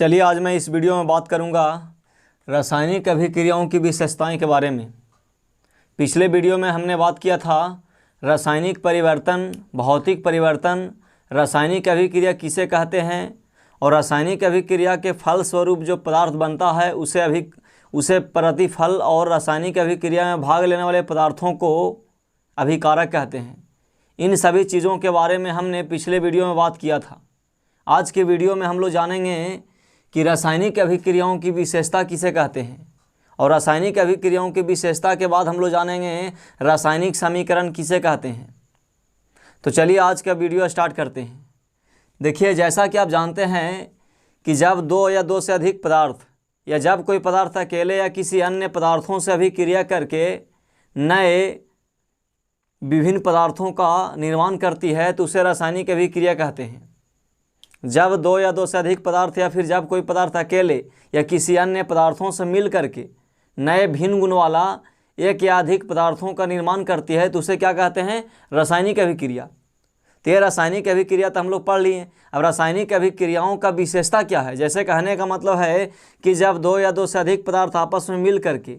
चलिए आज मैं इस वीडियो में बात करूंगा रासायनिक अभिक्रियाओं की विशेषताएं के बारे में। पिछले वीडियो में हमने बात किया था रासायनिक परिवर्तन, भौतिक परिवर्तन, रासायनिक अभिक्रिया किसे कहते हैं और रासायनिक अभिक्रिया के फलस्वरूप जो पदार्थ बनता है उसे प्रतिफल और रासायनिक अभिक्रिया में भाग लेने वाले पदार्थों को अभिकारक कहते हैं। इन सभी चीज़ों के बारे में हमने पिछले वीडियो में बात किया था। आज के वीडियो में हम लोग जानेंगे कि रासायनिक अभिक्रियाओं की विशेषता किसे कहते हैं और रासायनिक अभिक्रियाओं की विशेषता के बाद हम लोग जानेंगे रासायनिक समीकरण किसे कहते हैं। तो चलिए आज का वीडियो स्टार्ट करते हैं। देखिए, जैसा कि आप जानते हैं कि जब दो या दो से अधिक पदार्थ या जब कोई पदार्थ अकेले या किसी अन्य पदार्थों से अभिक्रिया करके नए विभिन्न पदार्थों का निर्माण करती है तो उसे रासायनिक अभिक्रिया कहते हैं। जब दो या दो से अधिक पदार्थ या फिर जब कोई पदार्थ अकेले या किसी अन्य पदार्थों से मिल करके नए भिन्न गुण वाला एक या अधिक पदार्थों का निर्माण करती है तो उसे क्या कहते हैं? रासायनिक अभिक्रिया। तो ये रासायनिक अभिक्रिया तो हम लोग पढ़ लिए। अब रासायनिक अभिक्रियाओं का विशेषता क्या है? जैसे कहने का मतलब है कि जब दो या दो से अधिक पदार्थ आपस में मिल करके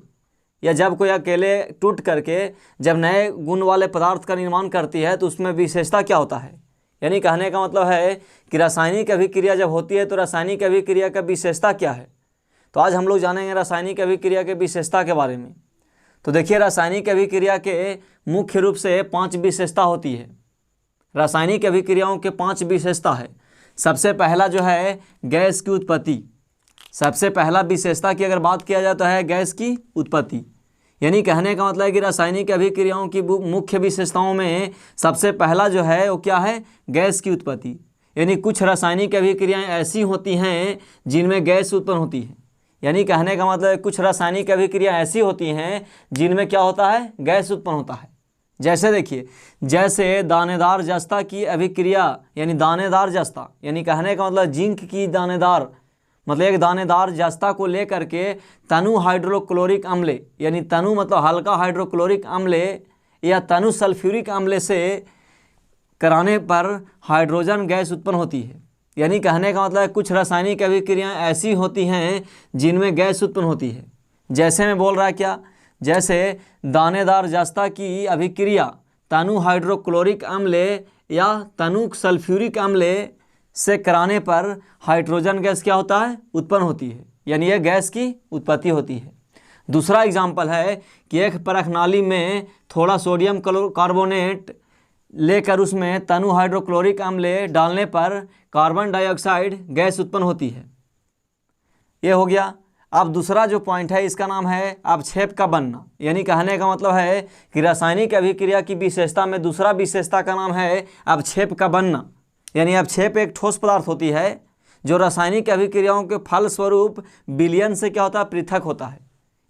या जब कोई अकेले टूट करके जब नए गुण वाले पदार्थ का निर्माण करती है तो उसमें विशेषता क्या होता है। यानी कहने का मतलब है कि रासायनिक अभिक्रिया जब होती है तो रासायनिक अभिक्रिया का विशेषता क्या है। तो आज हम लोग जानेंगे रासायनिक अभिक्रिया के विशेषता के बारे में। तो देखिए, रासायनिक अभिक्रिया के मुख्य रूप से 5 विशेषता होती है। रासायनिक अभिक्रियाओं के 5 विशेषता है। सबसे पहला जो है गैस की उत्पत्ति। सबसे पहला विशेषता की अगर बात किया जाए तो है गैस की उत्पत्ति। यानी कहने का मतलब है कि रासायनिक अभिक्रियाओं की मुख्य विशेषताओं में सबसे पहला जो है वो क्या है? गैस की उत्पत्ति। यानी कुछ रासायनिक अभिक्रियाएं ऐसी होती हैं जिनमें गैस उत्पन्न होती है। यानी कहने का मतलब है कुछ रासायनिक अभिक्रिया ऐसी होती हैं जिनमें क्या होता है? गैस उत्पन्न होता है। जैसे देखिए, जैसे दानेदार जस्ता की अभिक्रिया, यानी दानेदार जस्ता यानी कहने का मतलब जिंक की दानेदार, मतलब एक दानेदार जस्ता को लेकर के तनु हाइड्रोक्लोरिक अम्ल यानी तनु मतलब हल्का हाइड्रोक्लोरिक अम्ल या तनु सल्फ्यूरिक अम्ल से कराने पर हाइड्रोजन गैस उत्पन्न होती है। यानी कहने का मतलब है कुछ रासायनिक अभिक्रियाएं ऐसी होती हैं जिनमें गैस उत्पन्न होती है। जैसे मैं बोल रहा है क्या? जैसे दानेदार जस्ता की अभिक्रिया तनु हाइड्रोक्लोरिक अम्ल या तनु सल्फ्यूरिक अम्ल से कराने पर हाइड्रोजन गैस क्या होता है? उत्पन्न होती है। यानी यह गैस की उत्पत्ति होती है। दूसरा एग्जाम्पल है कि एक परखनाली में थोड़ा सोडियम कार्बोनेट लेकर उसमें तनु हाइड्रोक्लोरिक अम्ल डालने पर कार्बन डाइऑक्साइड गैस उत्पन्न होती है। ये हो गया। अब दूसरा जो पॉइंट है इसका नाम है अवक्षेप का बनना। यानी कहने का मतलब है कि रासायनिक अभिक्रिया की विशेषता में दूसरा विशेषता का नाम है अवक्षेप का बनना। यानी अवक्षेप एक ठोस पदार्थ होती है जो रासायनिक अभिक्रियाओं के फलस्वरूप विलयन से क्या होता है? पृथक होता है।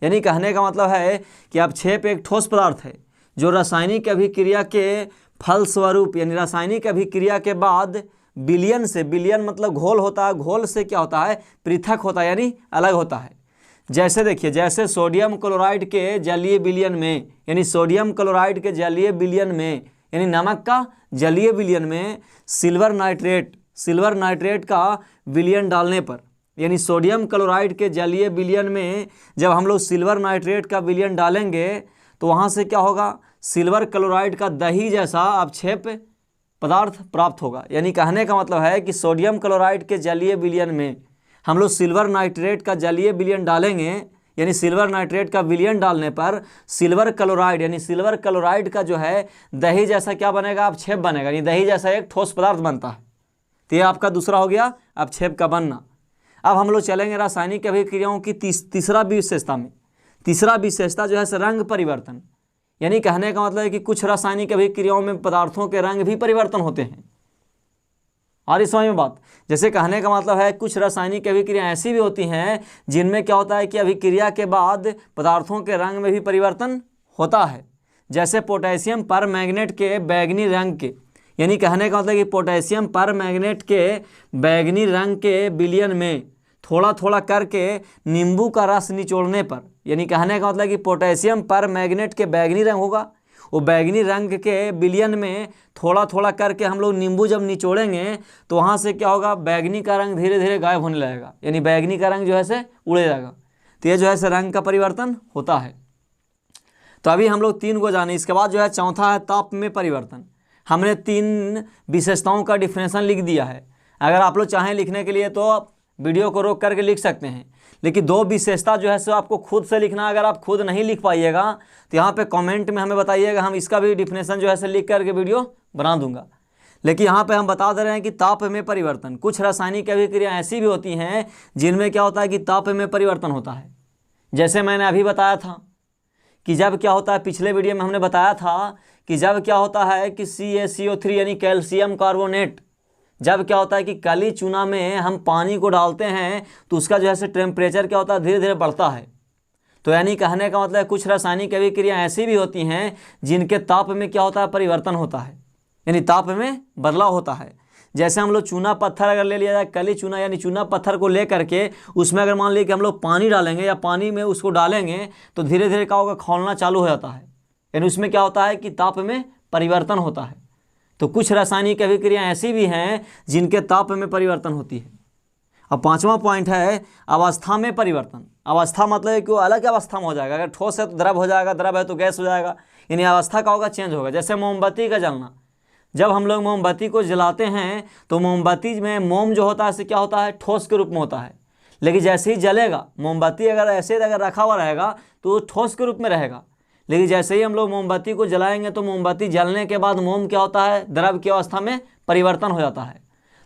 यानी कहने का मतलब है कि अवक्षेप एक ठोस पदार्थ है जो रासायनिक अभिक्रिया के फलस्वरूप यानी रासायनिक अभिक्रिया के बाद विलयन से, विलयन मतलब घोल होता है, घोल से क्या होता है? पृथक होता है यानी अलग होता है। जैसे देखिए, जैसे सोडियम क्लोराइड के जलीय विलयन में, यानी सोडियम क्लोराइड के जलीय विलयन में यानी नमक का जलीय विलयन में सिल्वर नाइट्रेट का विलयन डालने पर, यानी सोडियम क्लोराइड के जलीय विलयन में जब हम लोग सिल्वर नाइट्रेट का विलयन डालेंगे तो वहाँ से क्या होगा? सिल्वर क्लोराइड का दही जैसा अवक्षेप पदार्थ प्राप्त होगा। यानी कहने का मतलब है कि सोडियम क्लोराइड के जलीय विलयन में हम लोग सिल्वर नाइट्रेट का जलीय विलयन डालेंगे, यानी सिल्वर नाइट्रेट का विलयन डालने पर सिल्वर क्लोराइड यानी सिल्वर क्लोराइड का जो है दही जैसा क्या बनेगा? अवक्षेप बनेगा। यानी दही जैसा एक ठोस पदार्थ बनता है। तो ये आपका दूसरा हो गया अवक्षेप का बनना। अब हम लोग चलेंगे रासायनिक अभिक्रियाओं की तीसरा विशेषता में। तीसरा विशेषता जो है रंग परिवर्तन। यानी कहने का मतलब है कि कुछ रासायनिक अभिक्रियाओं में पदार्थों के रंग भी परिवर्तन होते हैं। और इस समय में बात, जैसे कहने का मतलब है कुछ रासायनिक अभिक्रिया ऐसी भी होती हैं जिनमें क्या होता है कि अभिक्रिया के बाद पदार्थों के रंग में भी परिवर्तन होता है। जैसे पोटेशियम परमैंगनेट के बैंगनी रंग के, यानी कहने का मतलब कि पोटेशियम परमैंगनेट के बैंगनी रंग के विलयन में थोड़ा थोड़ा करके नींबू का रस निचोड़ने पर, यानी कहने का मतलब कि पोटेशियम परमैंगनेट के बैंगनी रंग होगा वो बैगनी रंग के विलयन में थोड़ा थोड़ा करके हम लोग नींबू जब निचोड़ेंगे तो वहाँ से क्या होगा, बैगनी का रंग धीरे धीरे गायब होने लगेगा, यानी बैगनी का रंग जो है से उड़ जाएगा। तो ये जो है से रंग का परिवर्तन होता है। तो अभी हम लोग 3 को जाने। इसके बाद जो है चौथा है ताप में परिवर्तन। हमने 3 विशेषताओं का डिफिनेशन लिख दिया है। अगर आप लोग चाहें लिखने के लिए तो आप वीडियो को रोक करके लिख सकते हैं, लेकिन 2 विशेषता जो है सो आपको खुद से लिखना। अगर आप खुद नहीं लिख पाइएगा तो यहाँ पे कमेंट में हमें बताइएगा, हम इसका भी डिफिनेशन जो है से लिख करके वीडियो बना दूंगा। लेकिन यहाँ पे हम बता दे रहे हैं कि ताप में परिवर्तन, कुछ रासायनिक अभिक्रिया ऐसी भी होती हैं जिनमें क्या होता है कि ताप में परिवर्तन होता है। जैसे मैंने अभी बताया था कि जब क्या होता है, पिछले वीडियो में हमने बताया था कि जब क्या होता है कि CaCO3 यानी कैल्शियम कार्बोनेट, जब क्या होता है कि काली चूना में हम पानी को डालते हैं तो उसका जो है से टेम्परेचर क्या होता है, धीरे धीरे बढ़ता है। तो यानी कहने का मतलब कुछ रासायनिक अभिक्रिया ऐसी भी होती हैं जिनके ताप में क्या होता है, परिवर्तन होता है, यानी ताप में बदलाव होता है। जैसे हम लोग चूना पत्थर अगर ले लिया जाए, कली चूना यानी चूना पत्थर को ले करके उसमें अगर मान लीजिए कि हम लोग पानी डालेंगे या पानी में उसको डालेंगे तो धीरे धीरे क्या होगा, खौलना चालू हो जाता है, यानी उसमें क्या होता है कि ताप में परिवर्तन होता है। तो कुछ रासायनिक अभिक्रिया ऐसी भी हैं जिनके ताप में परिवर्तन होती है। अब 5वां पॉइंट है अवस्था में परिवर्तन। अवस्था मतलब है कि वो अलग अवस्था में हो जाएगा। अगर ठोस है तो द्रव हो जाएगा, द्रव है तो गैस हो जाएगा, यानी अवस्था का होगा, चेंज होगा। जैसे मोमबत्ती का जलना, जब हम लोग मोमबत्ती को जलाते हैं तो मोमबत्ती में मोम जो होता है से क्या होता है, ठोस के रूप में होता है। लेकिन जैसे ही जलेगा, मोमबत्ती अगर ऐसे अगर रखा हुआ रहेगा तो ठोस के रूप में रहेगा। लेकिन जैसे ही हम लोग मोमबत्ती को जलाएंगे तो मोमबत्ती जलने के बाद मोम क्या होता है, द्रव की अवस्था में परिवर्तन हो जाता है।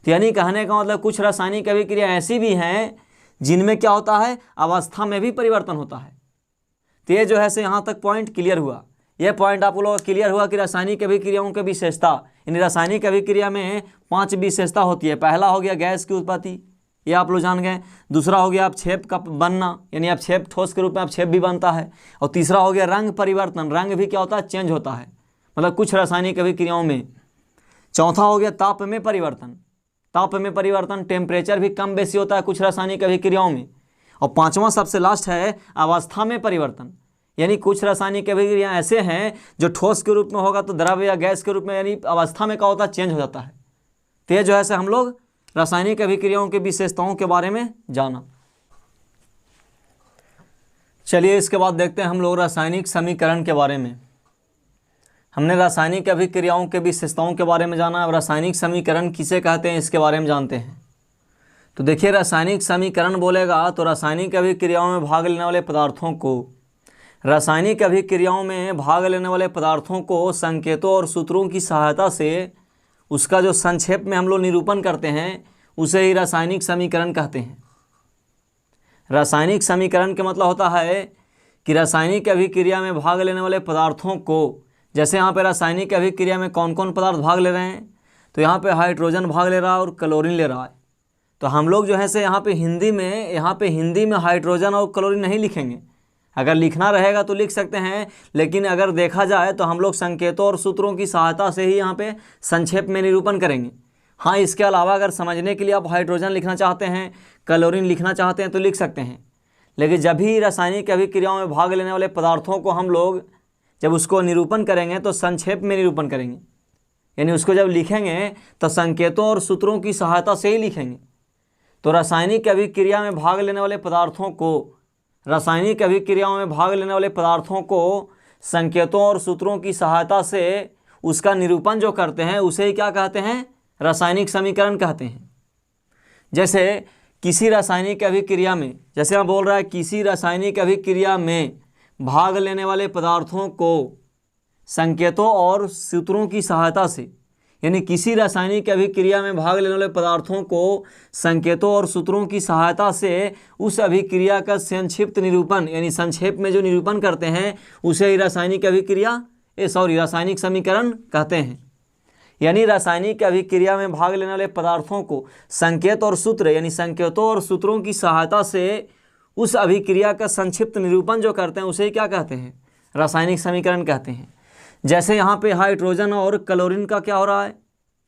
तो यानी कहने का मतलब कुछ रासायनिक अभिक्रिया ऐसी भी हैं जिनमें क्या होता है, अवस्था में भी परिवर्तन होता है। तो ये जो है से यहाँ तक पॉइंट क्लियर हुआ। यह पॉइंट आप लोगों को क्लियर हुआ कि रासायनिक अभिक्रियाओं की विशेषता, यानी रासायनिक अभिक्रिया में 5 विशेषता होती है। पहला हो गया गैस की उत्पत्ति, ये आप लोग जान गए। दूसरा हो गया आप छेप का बनना, यानी आप छेप, ठोस के रूप में आप छेप भी बनता है। और तीसरा हो गया रंग परिवर्तन, रंग भी क्या होता है, चेंज होता है, मतलब कुछ रासायनिक अभिक्रियाओं में। चौथा हो गया ताप में परिवर्तन। ताप में परिवर्तन, टेम्परेचर भी कम बेसी होता है कुछ रासायनिक अभिक्रियाओं में। और 5वां सबसे लास्ट है अवस्था में परिवर्तन, यानी कुछ रासायनिक अभिक्रिया ऐसे हैं जो ठोस के रूप में होगा तो द्रव या गैस के रूप में, यानी अवस्था में क्या होता है, चेंज हो जाता है। तो ये जो है से हम लोग रासायनिक अभिक्रियाओं की विशेषताओं के बारे में जाना। चलिए इसके बाद देखते हैं हम लोग रासायनिक समीकरण के बारे में। हमने रासायनिक अभिक्रियाओं के विशेषताओं के बारे में जाना। अब रासायनिक समीकरण किसे कहते हैं इसके बारे में जानते हैं। तो देखिए, रासायनिक समीकरण बोलेगा तो रासायनिक अभिक्रियाओं में भाग लेने वाले पदार्थों को, रासायनिक अभिक्रियाओं में भाग लेने वाले पदार्थों को संकेतों और सूत्रों की सहायता से उसका जो संक्षेप में हम लोग निरूपण करते हैं उसे ही रासायनिक समीकरण कहते हैं। रासायनिक समीकरण का मतलब होता है कि रासायनिक अभिक्रिया में भाग लेने वाले पदार्थों को, जैसे यहाँ पे रासायनिक अभिक्रिया में कौन कौन पदार्थ भाग ले रहे हैं, तो यहाँ पे हाइड्रोजन भाग ले रहा है और क्लोरीन ले रहा है। तो हम लोग जो है से यहाँ पे हिंदी में हाइड्रोजन और क्लोरीन नहीं लिखेंगे। अगर लिखना रहेगा तो लिख सकते हैं, लेकिन अगर देखा जाए तो हम लोग संकेतों और सूत्रों की सहायता से ही यहाँ पे संक्षेप में निरूपण करेंगे। हाँ, इसके अलावा अगर समझने के लिए आप हाइड्रोजन लिखना चाहते हैं, क्लोरीन लिखना चाहते हैं तो लिख सकते हैं। लेकिन जब भी रासायनिक अभिक्रियाओं में भाग लेने वाले पदार्थों को हम लोग जब उसको निरूपण करेंगे तो संक्षेप में निरूपण करेंगे, यानी उसको जब लिखेंगे तो संकेतों और सूत्रों की सहायता से ही लिखेंगे। तो रासायनिक अभिक्रिया में भाग लेने वाले पदार्थों को, रासायनिक अभिक्रियाओं में भाग लेने वाले पदार्थों को संकेतों और सूत्रों की सहायता से उसका निरूपण जो करते हैं उसे ही क्या कहते हैं, रासायनिक समीकरण कहते हैं। जैसे किसी रासायनिक अभिक्रिया में, जैसे हम बोल रहा है किसी रासायनिक अभिक्रिया में भाग लेने वाले पदार्थों को संकेतों और सूत्रों की सहायता से, यानी किसी रासायनिक अभिक्रिया में भाग लेने वाले पदार्थों को संकेतों और सूत्रों की सहायता से उस अभिक्रिया का संक्षिप्त निरूपण, यानी संक्षेप में जो निरूपण करते हैं उसे ही रासायनिक समीकरण कहते हैं। यानी रासायनिक अभिक्रिया में भाग लेने वाले पदार्थों को संकेत और सूत्र, यानी संकेतों और सूत्रों की सहायता से उस अभिक्रिया का संक्षिप्त निरूपण जो करते हैं उसे ही क्या कहते हैं, रासायनिक समीकरण कहते हैं। जैसे यहाँ पे हाइड्रोजन और क्लोरीन का क्या हो रहा है,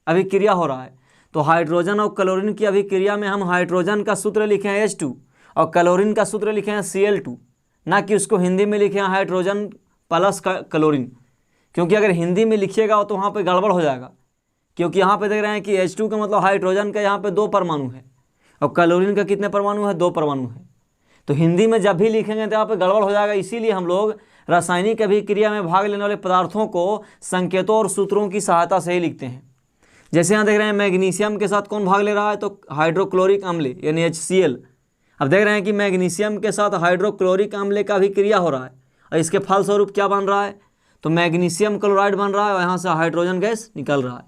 अभिक्रिया हो रहा है। तो हाइड्रोजन और क्लोरीन की अभिक्रिया में हम हाइड्रोजन का सूत्र लिखे हैं H2 और क्लोरीन का सूत्र लिखे हैं Cl2, ना कि उसको हिंदी में लिखे हैं हाइड्रोजन प्लस क्लोरीन, क्योंकि अगर हिंदी में लिखिएगा तो वहाँ पे गड़बड़ हो जाएगा, क्योंकि यहाँ पे देख रहे हैं कि H2 का मतलब हाइड्रोजन का यहाँ पे 2 परमाणु है और क्लोरीन का कितने परमाणु है, 2 परमाणु है। तो हिंदी में जब भी लिखेंगे तो यहाँ पे गड़बड़ हो जाएगा। इसीलिए हम लोग रासायनिक अभिक्रिया में भाग लेने वाले पदार्थों को संकेतों और सूत्रों की सहायता से ही लिखते हैं। जैसे यहाँ देख रहे हैं मैग्नीशियम के साथ कौन भाग ले रहा है, तो हाइड्रोक्लोरिक अम्ल यानी HCl। अब देख रहे हैं कि मैग्नीशियम के साथ हाइड्रोक्लोरिक अम्ल का भी क्रिया हो रहा है और इसके फलस्वरूप क्या बन रहा है, तो मैग्नीशियम क्लोराइड बन रहा है और यहाँ से हाइड्रोजन गैस निकल रहा है।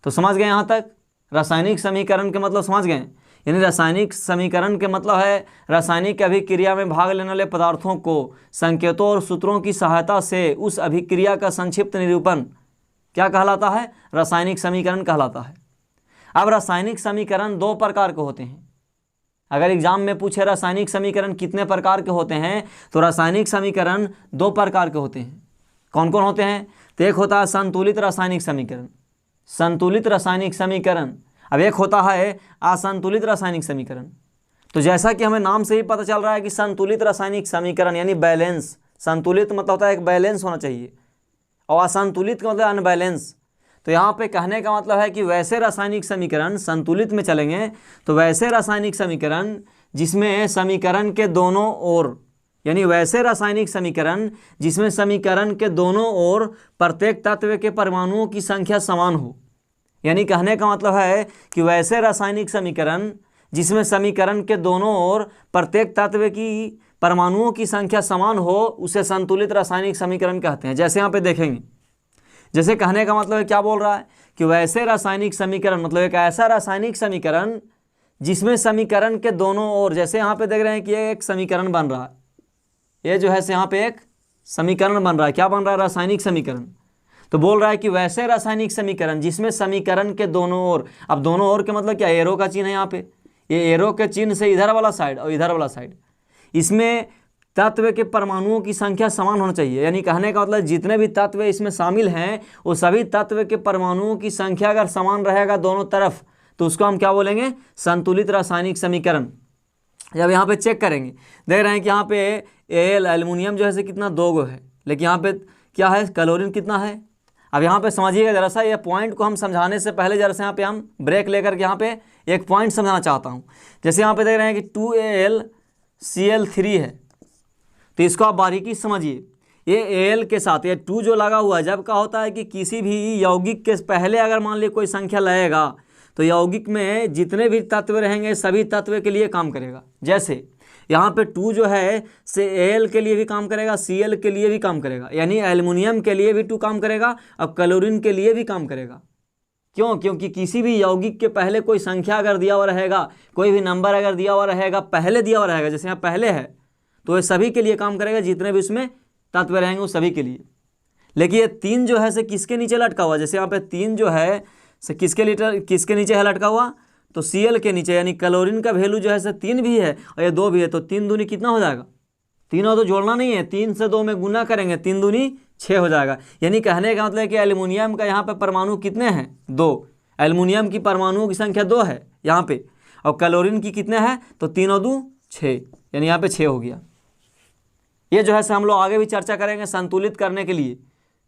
तो समझ गए यहाँ तक रासायनिक समीकरण के मतलब समझ गए। यानी रासायनिक समीकरण के मतलब है रासायनिक अभिक्रिया में भाग लेने वाले पदार्थों को संकेतों और सूत्रों की सहायता से उस अभिक्रिया का संक्षिप्त निरूपण क्या कहलाता है, रासायनिक समीकरण कहलाता है। अब रासायनिक समीकरण 2 प्रकार के होते हैं। अगर एग्जाम में पूछे रासायनिक समीकरण कितने प्रकार के होते हैं, तो रासायनिक समीकरण 2 प्रकार के होते हैं। कौन कौन होते हैं, तो एक होता है संतुलित रासायनिक समीकरण, संतुलित रासायनिक समीकरण। अब एक होता है असंतुलित रासायनिक समीकरण। तो जैसा कि हमें नाम से ही पता चल रहा है कि संतुलित रासायनिक समीकरण यानी बैलेंस, संतुलित मतलब होता है एक बैलेंस होना चाहिए और असंतुलित का मतलब अनबैलेंस। तो यहाँ पे कहने का मतलब है कि वैसे रासायनिक समीकरण संतुलित में चलेंगे तो वैसे रासायनिक समीकरण जिसमें समीकरण के दोनों ओर, यानी वैसे रासायनिक समीकरण जिसमें समीकरण के दोनों ओर प्रत्येक तत्व के परमाणुओं की संख्या समान हो। यानी कहने का मतलब है कि वैसे रासायनिक समीकरण जिसमें समीकरण के दोनों ओर प्रत्येक तत्व की परमाणुओं की संख्या समान हो उसे संतुलित रासायनिक समीकरण कहते हैं। जैसे यहाँ पे देखेंगे, जैसे कहने का मतलब है क्या बोल रहा है कि वैसे रासायनिक समीकरण मतलब एक ऐसा रासायनिक समीकरण जिसमें समीकरण के दोनों ओर, जैसे यहाँ पे देख रहे हैं कि ये एक समीकरण बन रहा है, ये जो है यहाँ पे एक समीकरण बन रहा है। क्या बन रहा है, रासायनिक समीकरण। तो बोल रहा है कि वैसे रासायनिक समीकरण जिसमें समीकरण के दोनों ओर, अब दोनों ओर के मतलब क्या, एरो का चिन्ह है यहाँ पे, ये एरो के चिन्ह से इधर वाला साइड और इधर वाला साइड, इसमें तत्व के परमाणुओं की संख्या समान होना चाहिए। यानी कहने का मतलब जितने भी तत्व इसमें शामिल हैं वो सभी तत्व के परमाणुओं की संख्या अगर समान रहेगा दोनों तरफ तो उसको हम क्या बोलेंगे, संतुलित रासायनिक समीकरण। जब यहाँ पे चेक करेंगे देख रहे हैं कि यहाँ पे एल्युमिनियम जो है से कितना 2 गो है, लेकिन यहाँ पे क्या है, क्लोरीन कितना है। अब यहाँ पे समझिएगा जरा सा, ये पॉइंट को हम समझाने से पहले जरा सा यहाँ पे हम ब्रेक लेकर के यहाँ पे एक पॉइंट समझाना चाहता हूँ। जैसे यहाँ पे देख रहे हैं कि 2AlCl3 है, तो इसको आप बारीकी समझिए। ये Al के साथ ये 2 जो लगा हुआ है, जब क्या होता है कि किसी भी यौगिक के पहले अगर मान लीजिए कोई संख्या लगेगा तो यौगिक में जितने भी तत्व रहेंगे सभी तत्व के लिए काम करेगा। जैसे यहाँ पे 2 जो है से Al के लिए भी काम करेगा, Cl के लिए भी काम करेगा, यानी एल्युमिनियम के लिए भी 2 काम करेगा और क्लोरीन के लिए भी काम करेगा। क्यों, क्योंकि किसी भी यौगिक के पहले कोई संख्या अगर दिया हुआ रहेगा, कोई भी नंबर अगर दिया हुआ रहेगा, पहले दिया हुआ रहेगा, जैसे यहाँ पहले है, तो ये सभी के लिए काम करेगा, जितने भी उसमें तत्व रहेंगे वो सभी के लिए। लेकिन ये 3 जो है से किसके नीचे लटका हुआ, जैसे यहाँ पे 3 जो है से किसके नीचे है लटका हुआ, तो Cl के नीचे, यानी क्लोरीन का वैल्यू जो है से 3 भी है और ये 2 भी है, तो 3 दूनी कितना हो जाएगा, 3 और 2 जोड़ना नहीं है, 3 से 2 में गुना करेंगे, 3 दूनी 6 हो जाएगा। यानी कहने का मतलब है कि एल्युमिनियम का यहाँ पे परमाणु कितने हैं, 2। एल्युमिनियम की परमाणुओं की संख्या 2 है यहाँ पे, और क्लोरीन की कितने हैं, तो 3 और 2 6, यानी यहाँ पे 6 हो गया। ये जो है से हम लोग आगे भी चर्चा करेंगे संतुलित करने के लिए।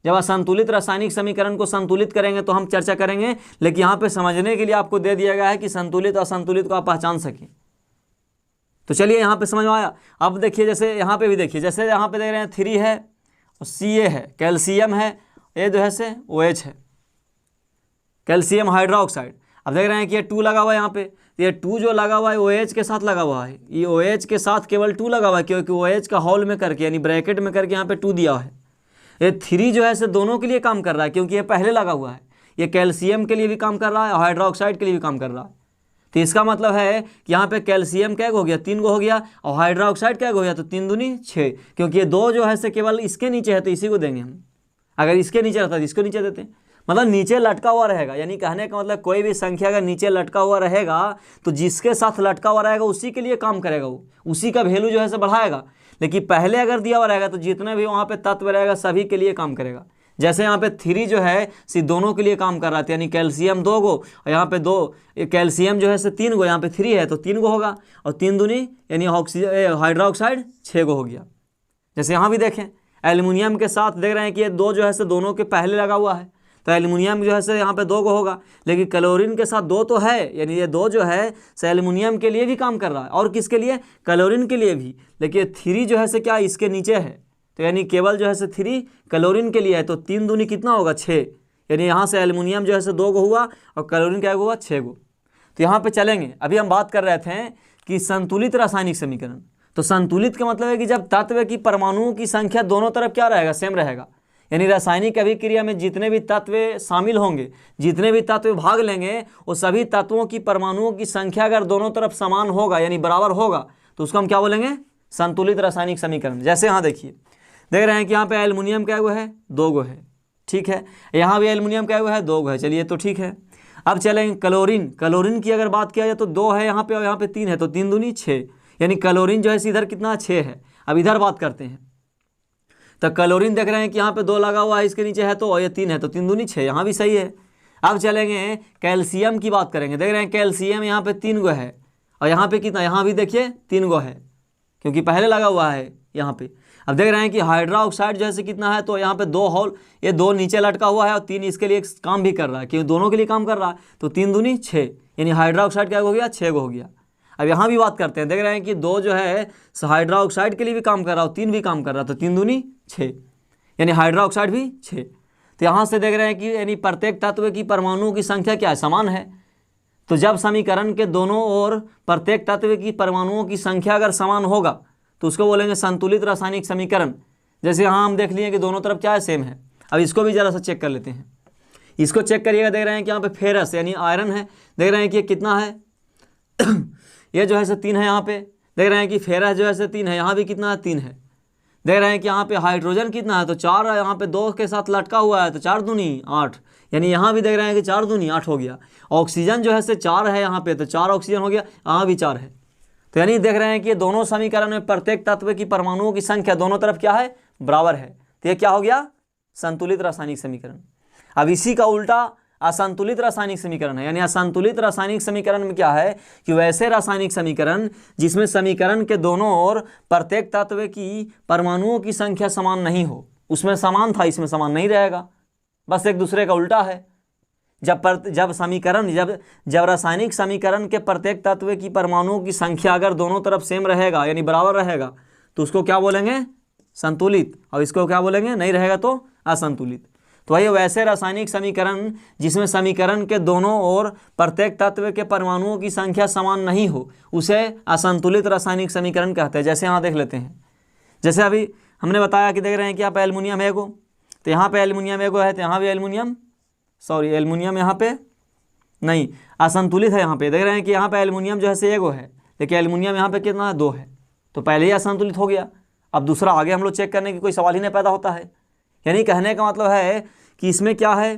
जब असंतुलित रासायनिक समीकरण को संतुलित करेंगे तो हम चर्चा करेंगे, लेकिन यहाँ पे समझने के लिए आपको दे दिया गया है कि संतुलित और असंतुलित को आप पहचान सकें। तो चलिए यहाँ पे समझ में आया। अब देखिए जैसे यहाँ पे भी देखिए, जैसे यहाँ पे देख रहे हैं 3 है और Ca है, कैल्शियम है, ये जो है से OH है, कैल्शियम हाइड्रोक्साइड। अब देख रहे हैं कि ये 2 लगा हुआ है यहाँ पे, तो ये 2 जो लगा हुआ है OH के साथ लगा हुआ है, ये OH के साथ केवल 2 लगा हुआ है, क्योंकि OH का हॉल में करके यानी ब्रैकेट में करके यहाँ पे 2 दिया है। ये 3 जो है से दोनों के लिए काम कर रहा है, क्योंकि ये पहले लगा हुआ है, ये कैल्शियम के लिए भी काम कर रहा है और हाइड्रोक्साइड के लिए भी काम कर रहा है। तो इसका मतलब है कि यहाँ पे कैल्शियम क्या हो गया, 3 गो हो गया, और हाइड्रोक्साइड क्या हो गया, तो 3 दूनी 6, क्योंकि ये 2 जो है से केवल इसके नीचे है तो इसी को देंगे हम। अगर इसके नीचे रहता तो इसको नीचे देते हैं, मतलब नीचे लटका हुआ रहेगा। यानी कहने का मतलब कोई भी संख्या अगर नीचे लटका हुआ रहेगा तो जिसके साथ लटका हुआ रहेगा उसी के लिए काम करेगा, वो उसी का वैल्यू जो है से बढ़ाएगा। लेकिन पहले अगर दिया हुआ रहेगा तो जितने भी वहाँ पे तत्व रहेगा सभी के लिए काम करेगा। जैसे यहाँ पे 3 जो है सी दोनों के लिए काम कर रहा था, यानी कैल्शियम 2 गो और यहाँ पे 2 कैल्शियम जो है से 3 गो, यहाँ पे 3 है तो 3 गो होगा, और 3 दूनी यानी हाइड्रोक्साइड 6 गो हो गया। जैसे यहाँ भी देखें, एल्युमिनियम के साथ देख रहे हैं कि ये 2 जो है से दोनों के पहले लगा हुआ है, तो एल्युमिनियम जो है से यहाँ पे 2 को होगा, लेकिन क्लोरीन के साथ 2 तो है, यानी ये 2 जो है से एल्युमिनियम के लिए भी काम कर रहा है और किसके लिए, क्लोरीन के लिए भी। लेकिन 3 जो है से क्या इसके नीचे है, तो यानी केवल जो है से 3 क्लोरीन के लिए है, तो 3 दूनी कितना होगा 6, यानी यहाँ से एल्युमिनियम जो है से 2 को हुआ और क्लोरीन क्या हुआ 6 को। तो यहाँ पे चलेंगे, अभी हम बात कर रहे थे कि संतुलित रासायनिक समीकरण। तो संतुलित का मतलब है कि जब तत्व की परमाणुओं की संख्या दोनों तरफ क्या रहेगा, सेम रहेगा, यानी रासायनिक अभिक्रिया में जितने भी तत्व शामिल होंगे, जितने भी तत्व भाग लेंगे, वो सभी तत्वों की परमाणुओं की संख्या अगर दोनों तरफ समान होगा यानी बराबर होगा, तो उसको हम क्या बोलेंगे, संतुलित रासायनिक समीकरण। जैसे यहाँ देखिए, देख रहे हैं कि यहाँ पे एल्युमिनियम क्या हुआ है, 2 गो है, ठीक है, यहाँ भी एल्युमिनियम क्या हुआ है, 2 गो है, चलिए तो ठीक है। अब चलेंगे क्लोरीन, क्लोरीन की अगर बात किया जाए तो 2 है यहाँ पे और यहाँ पे 3 है, तो 3 दूनी 6, यानी क्लोरीन जो है इधर कितना 6 है। अब इधर बात करते हैं, तो क्लोरीन देख रहे हैं कि यहाँ पे 2 लगा हुआ है, इसके नीचे है तो, और ये 3 है, तो 3 दूनी 6, यहाँ भी सही है। अब चलेंगे कैल्शियम की बात करेंगे, देख रहे हैं कैल्शियम यहाँ पे 3 गो है और यहाँ पे कितना, यहाँ भी देखिए 3 गो है, क्योंकि पहले लगा हुआ है यहाँ पे। अब देख रहे हैं कि हाइड्रा ऑक्साइड जैसे कितना है, तो यहाँ पे 2 होल, ये 2 नीचे लटका हुआ है और 3 इसके लिए काम भी कर रहा है, क्योंकि दोनों के लिए काम कर रहा है, तो 3 दूनी 6, यानी हाइड्रा ऑक्साइड क्या हो गया, 6 गो हो गया। अब यहाँ भी बात करते हैं, देख रहे हैं कि 2 जो है हाइड्रा ऑक्साइड के लिए भी काम कर रहा है और 3 भी काम कर रहा है, तो 3 दूनी 6, यानी हाइड्रा ऑक्साइड भी 6। तो यहाँ से देख रहे हैं कि यानी प्रत्येक तत्व की परमाणुओं की संख्या क्या है, समान है। तो जब समीकरण के दोनों ओर प्रत्येक तत्व की परमाणुओं की संख्या अगर समान होगा तो उसको बोलेंगे संतुलित रासायनिक समीकरण। जैसे यहाँ हम देख लिए कि दोनों तरफ क्या है, सेम है। अब इसको भी ज़रा सा चेक कर लेते हैं, इसको चेक करिएगा, देख रहे हैं कि यहाँ पे फेरस यानी आयरन है, देख रहे हैं कि ये कितना है ये जो है से 3 है, यहाँ पे देख रहे हैं कि फेरस जो है से 3 है, यहाँ भी कितना है 3 है। देख रहे हैं कि यहाँ पे हाइड्रोजन कितना है, तो 4 है, यहाँ पे 2 के साथ लटका हुआ है, तो 4 दूनी 8, यानी यहाँ भी देख रहे हैं कि 4 दूनी 8 हो गया। ऑक्सीजन जो है से 4 है यहाँ पे, तो 4 ऑक्सीजन हो गया, यहाँ भी 4 है। तो यानी देख रहे हैं कि ये दोनों समीकरण में प्रत्येक तत्व की परमाणुओं की संख्या दोनों तरफ क्या है, बराबर है। तो ये क्या हो गया, संतुलित रासायनिक समीकरण। अब इसी का उल्टा असंतुलित रासायनिक समीकरण है, यानी असंतुलित रासायनिक समीकरण में क्या है कि वैसे रासायनिक समीकरण जिसमें समीकरण के दोनों ओर प्रत्येक तत्व की परमाणुओं की संख्या समान नहीं हो, उसमें समान था, इसमें समान नहीं रहेगा, बस एक दूसरे का उल्टा है। जब रासायनिक समीकरण के प्रत्येक तत्व की परमाणुओं की संख्या अगर दोनों तरफ सेम रहेगा यानी बराबर रहेगा, तो उसको क्या बोलेंगे, संतुलित, और इसको क्या बोलेंगे, नहीं रहेगा तो असंतुलित। तो वही वैसे रासायनिक समीकरण जिसमें समीकरण के दोनों ओर प्रत्येक तत्व के परमाणुओं की संख्या समान नहीं हो, उसे असंतुलित रासायनिक समीकरण कहते हैं। जैसे यहाँ देख लेते हैं, जैसे अभी हमने बताया कि देख रहे हैं कि यहाँ पे एल्युमिनियम एगो, तो यहाँ पे एल्युमिनियम एगो है, तो यहाँ भी एल्युमिनियम यहाँ पे नहीं, असंतुलित है। यहाँ पे देख रहे हैं कि यहाँ पे एल्युमिनियम जो है से एगो है, लेकिन एल्युमिनियम यहाँ पे कितना है, 2 है, तो पहले ही असंतुलित हो गया। अब दूसरा आगे हम लोग चेक करने की कोई सवाल ही नहीं पैदा होता है। यानी कहने का मतलब है कि इसमें क्या है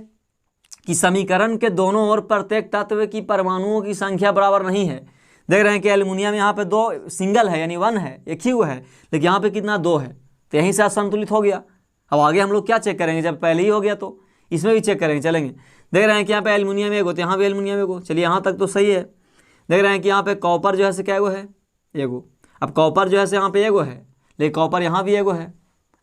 कि समीकरण के दोनों ओर प्रत्येक तत्व की परमाणुओं की संख्या बराबर नहीं है। देख रहे हैं कि एल्युमिनियम यहाँ पे 2 सिंगल है, यानी 1 है, एक ही वो है, लेकिन यहाँ पे कितना 2 है, तो यहीं से असंतुलित हो गया। अब आगे हम लोग क्या चेक करेंगे, जब पहले ही हो गया तो इसमें भी चेक करेंगे, चलेंगे। देख रहे हैं कि यहाँ पे एल्युमिनियम एगो, तो यहाँ भी एल्युमिनियम एगो, चलिए यहाँ तक तो सही है। देख रहे हैं कि यहाँ पे कॉपर जो है से क्या एगो है, एगो। अब कॉपर जो है से यहाँ पे एगो है, लेकिन कॉपर यहाँ भी एगो है।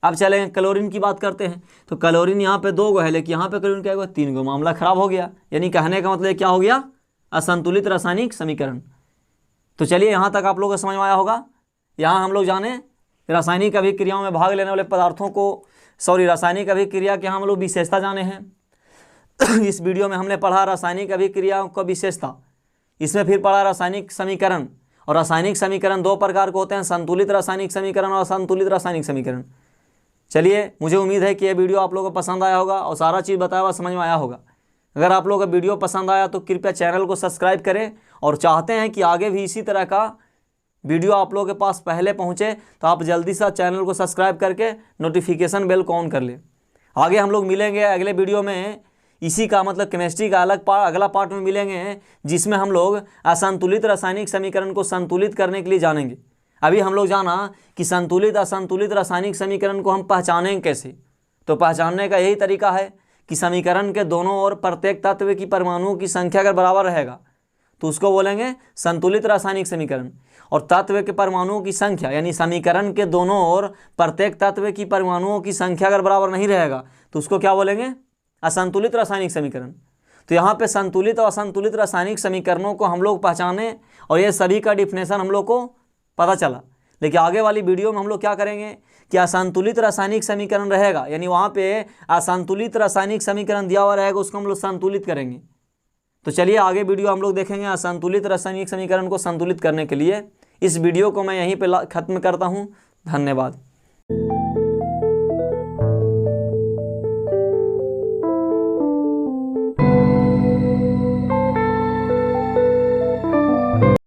अब चलेंगे क्लोरीन की बात करते हैं, तो क्लोरीन यहाँ पे 2 गो है, लेकिन यहाँ पे क्लोरीन क्या एगो, 3 गो, मामला खराब हो गया। यानी कहने का मतलब क्या हो गया, असंतुलित रासायनिक समीकरण। तो चलिए यहाँ तक आप लोगों को समझ में आया होगा। यहाँ हम लोग जाने रासायनिक अभिक्रियाओं में भाग लेने वाले पदार्थों को, रासायनिक अभिक्रिया के हम लोग विशेषता जाने हैं। इस वीडियो में हमने पढ़ा रासायनिक अभिक्रियाओं का विशेषता, इसमें फिर पढ़ा रासायनिक समीकरण। और रासायनिक समीकरण 2 प्रकार के होते हैं, संतुलित रासायनिक समीकरण और असंतुलित रासायनिक समीकरण। चलिए, मुझे उम्मीद है कि ये वीडियो आप लोगों को पसंद आया होगा और सारा चीज़ बताया हुआ समझ में आया होगा। अगर आप लोगों को वीडियो पसंद आया तो कृपया चैनल को सब्सक्राइब करें, और चाहते हैं कि आगे भी इसी तरह का वीडियो आप लोगों के पास पहले पहुंचे तो आप जल्दी से चैनल को सब्सक्राइब करके नोटिफिकेशन बेल को ऑन कर लें। आगे हम लोग मिलेंगे अगले वीडियो में, इसी का मतलब केमिस्ट्री का अगला पार्ट में मिलेंगे, जिसमें हम लोग असंतुलित रासायनिक समीकरण को संतुलित करने के लिए जानेंगे। अभी हम लोग जाना कि संतुलित असंतुलित रासायनिक समीकरण को हम पहचानेंगे कैसे। तो पहचानने का यही तरीका है कि समीकरण के दोनों ओर प्रत्येक तत्व की परमाणुओं की संख्या अगर बराबर रहेगा तो उसको बोलेंगे संतुलित रासायनिक समीकरण। और तत्व के परमाणुओं की संख्या यानी समीकरण के दोनों ओर प्रत्येक तत्व की परमाणुओं की संख्या अगर बराबर नहीं रहेगा तो उसको क्या बोलेंगे? असंतुलित रासायनिक समीकरण। तो यहाँ पे संतुलित और असंतुलित रासायनिक समीकरणों को हम लोग पहचाने और ये सभी का डिफिनेशन हम लोग को पता चला। लेकिन आगे वाली वीडियो में हम लोग क्या करेंगे कि असंतुलित रासायनिक समीकरण रहेगा, यानी वहाँ पे असंतुलित रासायनिक समीकरण दिया हुआ रहेगा, उसको हम लोग संतुलित करेंगे। तो चलिए आगे वीडियो हम लोग देखेंगे असंतुलित रासायनिक समीकरण को संतुलित करने के लिए। इस वीडियो को मैं यहीं पे ख़त्म करता हूँ। धन्यवाद।